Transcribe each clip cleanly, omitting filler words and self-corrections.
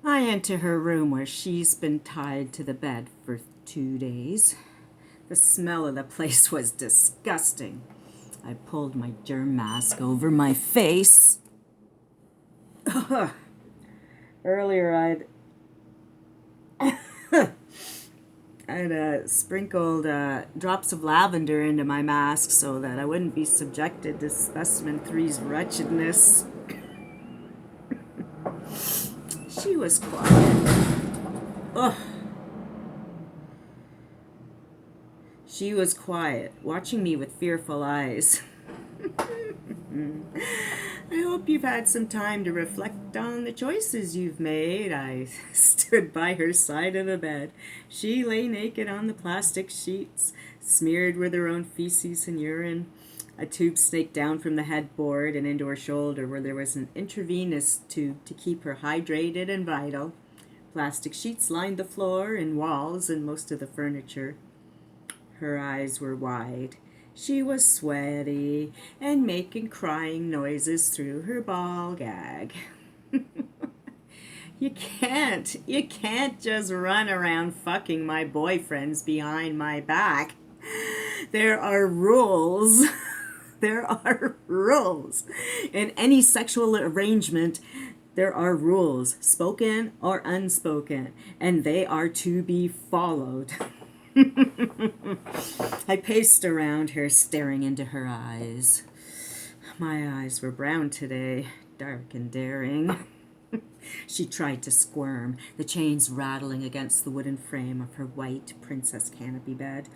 I enter her room where she's been tied to the bed for 2 days. The smell of the place was disgusting. I pulled my germ mask over my face. Earlier, I'd sprinkled drops of lavender into my mask so that I wouldn't be subjected to Specimen 3's wretchedness. She was quiet. Ugh. She was quiet, watching me with fearful eyes. I hope you've had some time to reflect on the choices you've made. I stood by her side of the bed. She lay naked on the plastic sheets, smeared with her own feces and urine. A tube snaked down from the headboard and into her shoulder where there was an intravenous tube to keep her hydrated and vital. Plastic sheets lined the floor and walls and most of the furniture. Her eyes were wide. She was sweaty and making crying noises through her ball gag. You can't just run around fucking my boyfriends behind my back. There are rules. There are rules. In any sexual arrangement, there are rules, spoken or unspoken, and they are to be followed. I paced around her, staring into her eyes. My eyes were brown today, dark and daring. She tried to squirm, the chains rattling against the wooden frame of her white princess canopy bed.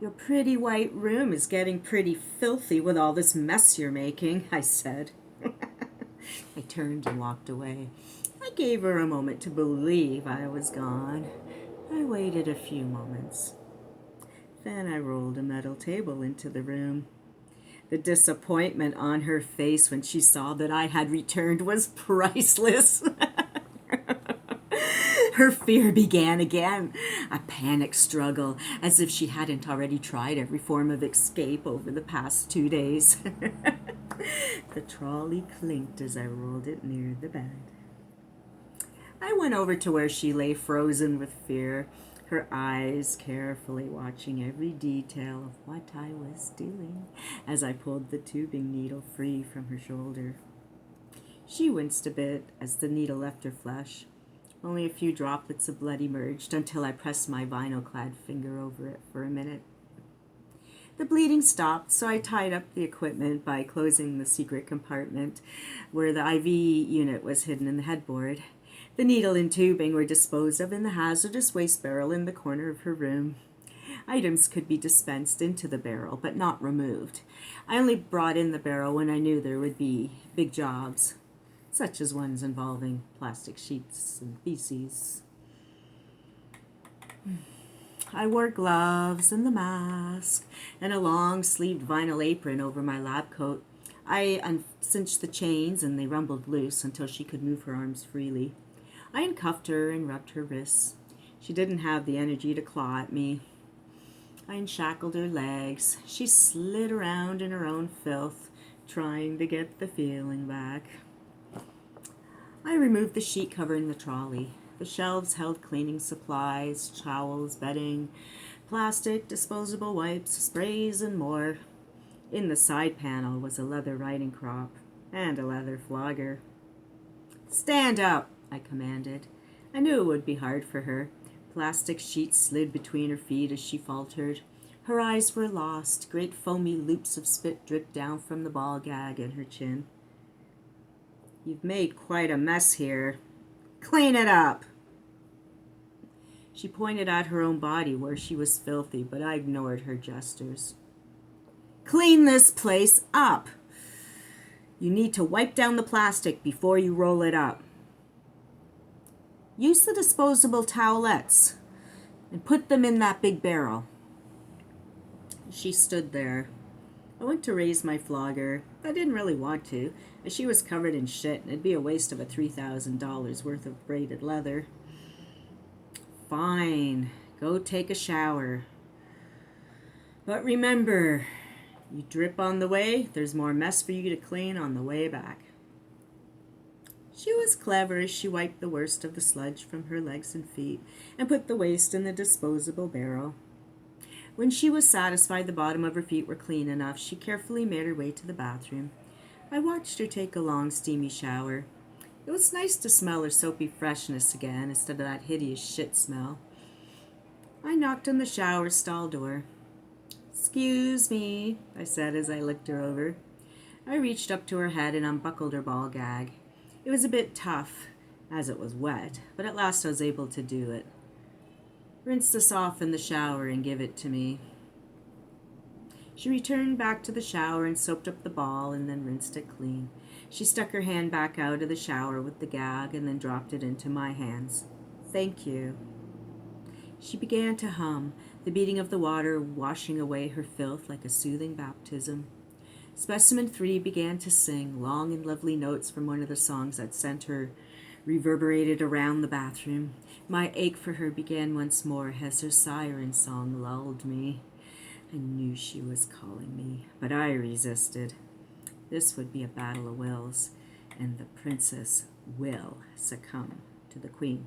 Your pretty white room is getting pretty filthy with all this mess you're making, I said. I turned and walked away. I gave her a moment to believe I was gone. I waited a few moments. Then I rolled a metal table into the room. The disappointment on her face when she saw that I had returned was priceless. Her fear began again, a panic struggle, as if she hadn't already tried every form of escape over the past 2 days. The trolley clinked as I rolled it near the bed. I went over to where she lay frozen with fear, her eyes carefully watching every detail of what I was doing as I pulled the tubing needle free from her shoulder. She winced a bit as the needle left her flesh. Only a few droplets of blood emerged until I pressed my vinyl-clad finger over it for a minute. The bleeding stopped, so I tied up the equipment by closing the secret compartment where the IV unit was hidden in the headboard. The needle and tubing were disposed of in the hazardous waste barrel in the corner of her room. Items could be dispensed into the barrel, but not removed. I only brought in the barrel when I knew there would be big jobs, such as ones involving plastic sheets and feces. I wore gloves and the mask and a long-sleeved vinyl apron over my lab coat. I uncinched the chains and they rumbled loose until she could move her arms freely. I uncuffed her and rubbed her wrists. She didn't have the energy to claw at me. I unshackled her legs. She slid around in her own filth, trying to get the feeling back. I removed the sheet covering the trolley. The shelves held cleaning supplies, towels, bedding, plastic, disposable wipes, sprays, and more. In the side panel was a leather riding crop and a leather flogger. "Stand up," I commanded. I knew it would be hard for her. Plastic sheets slid between her feet as she faltered. Her eyes were lost. Great foamy loops of spit dripped down from the ball gag in her chin. "You've made quite a mess here. Clean it up." She pointed at her own body where she was filthy, but I ignored her gestures. "Clean this place up. You need to wipe down the plastic before you roll it up. Use the disposable towelettes and put them in that big barrel." She stood there. I went to raise my flogger. I didn't really want to, as she was covered in shit and it'd be a waste of a $3,000 worth of braided leather. "Fine, go take a shower. But remember, you drip on the way, there's more mess for you to clean on the way back." She was clever as she wiped the worst of the sludge from her legs and feet and put the waste in the disposable barrel. When she was satisfied the bottom of her feet were clean enough, she carefully made her way to the bathroom. I watched her take a long, steamy shower. It was nice to smell her soapy freshness again instead of that hideous shit smell. I knocked on the shower stall door. "Excuse me," I said as I looked her over. I reached up to her head and unbuckled her ball gag. It was a bit tough, as it was wet, but at last I was able to do it. "Rinse this off in the shower and give it to me." She returned back to the shower and soaped up the ball and then rinsed it clean. She stuck her hand back out of the shower with the gag and then dropped it into my hands. "Thank you." She began to hum, the beating of the water washing away her filth like a soothing baptism. Specimen 3 began to sing, long and lovely notes from one of the songs that sent her reverberated around the bathroom. My ache for her began once more as her siren song lulled me. I knew she was calling me, but I resisted. This would be a battle of wills, and the princess will succumb to the queen.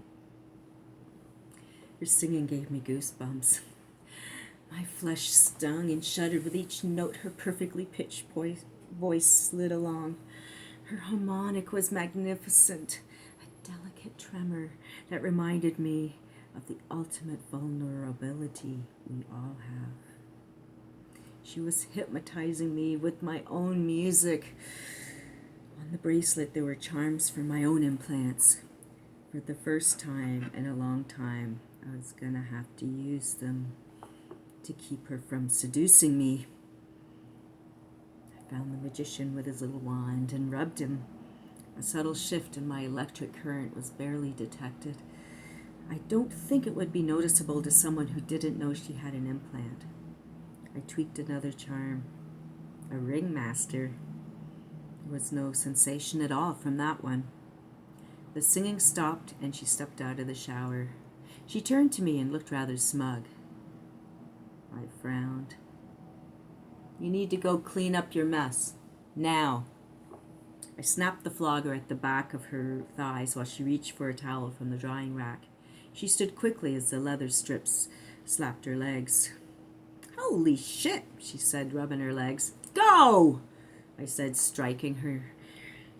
Her singing gave me goosebumps. My flesh stung and shuddered with each note her perfectly pitched voice slid along. Her harmonic was magnificent, a delicate tremor that reminded me of the ultimate vulnerability we all have. She was hypnotizing me with my own music. On the bracelet there were charms from my own implants. For the first time in a long time, I was gonna have to use them to keep her from seducing me. I found the magician with his little wand and rubbed him. A subtle shift in my electric current was barely detected. I don't think it would be noticeable to someone who didn't know she had an implant. I tweaked another charm. A ringmaster. There was no sensation at all from that one. The singing stopped and she stepped out of the shower. She turned to me and looked rather smug. I frowned. "You need to go clean up your mess. Now." I snapped the flogger at the back of her thighs while she reached for a towel from the drying rack. She stood quickly as the leather strips slapped her legs. "Holy shit," she said, rubbing her legs. "Go!" I said, striking her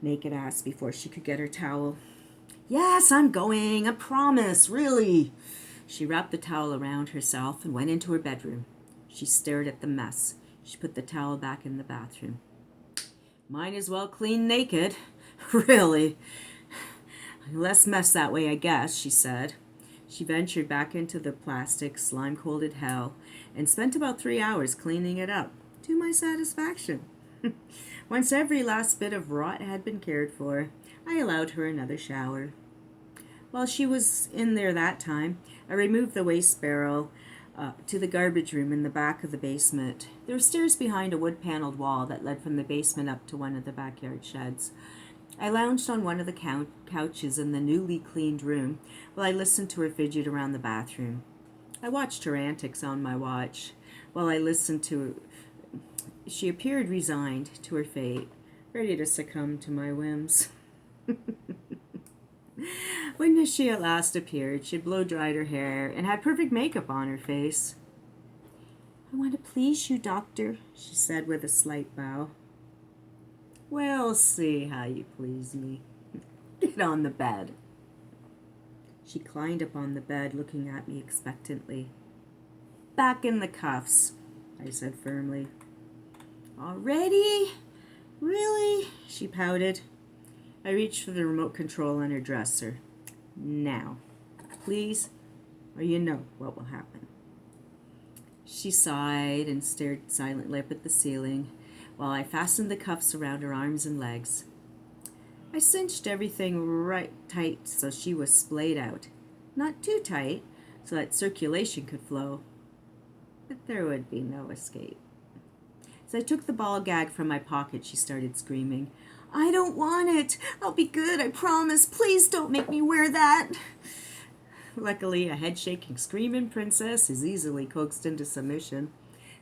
naked ass before she could get her towel. "Yes, I'm going. I promise, really." She wrapped the towel around herself and went into her bedroom. She stared at the mess. She put the towel back in the bathroom. "Might as well clean naked." "Really? Less mess that way, I guess," she said. She ventured back into the plastic, slime-coated hell and spent about 3 hours cleaning it up, to my satisfaction. Once every last bit of rot had been cared for, I allowed her another shower. While she was in there that time, I removed the waste barrel to the garbage room in the back of the basement. There were stairs behind a wood-paneled wall that led from the basement up to one of the backyard sheds. I lounged on one of the couches in the newly cleaned room while I listened to her fidget around the bathroom. I watched her antics on my watch while I listened to her. She appeared resigned to her fate, ready to succumb to my whims. When she at last appeared, she had blow-dried her hair and had perfect makeup on her face. "I want to please you, Doctor," she said with a slight bow. "We'll see how you please me. Get on the bed." She climbed up on the bed, looking at me expectantly. "Back in the cuffs," I said firmly. "Already? Really?" she pouted. I reached for the remote control on her dresser. "Now, please, or you know what will happen." She sighed and stared silently up at the ceiling while I fastened the cuffs around her arms and legs. I cinched everything right tight so she was splayed out. Not too tight, so that circulation could flow. But there would be no escape. As I took the ball gag from my pocket, she started screaming. "I don't want it. I'll be good, I promise. Please don't make me wear that." Luckily, a head-shaking, screaming princess is easily coaxed into submission.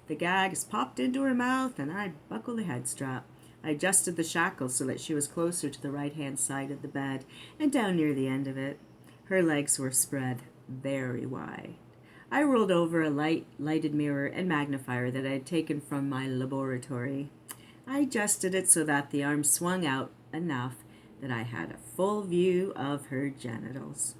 The gag is popped into her mouth, and I buckle the head strap. I adjusted the shackle so that she was closer to the right-hand side of the bed and down near the end of it. Her legs were spread very wide. I rolled over a lighted mirror and magnifier that I had taken from my laboratory. I adjusted it so that the arm swung out enough that I had a full view of her genitals.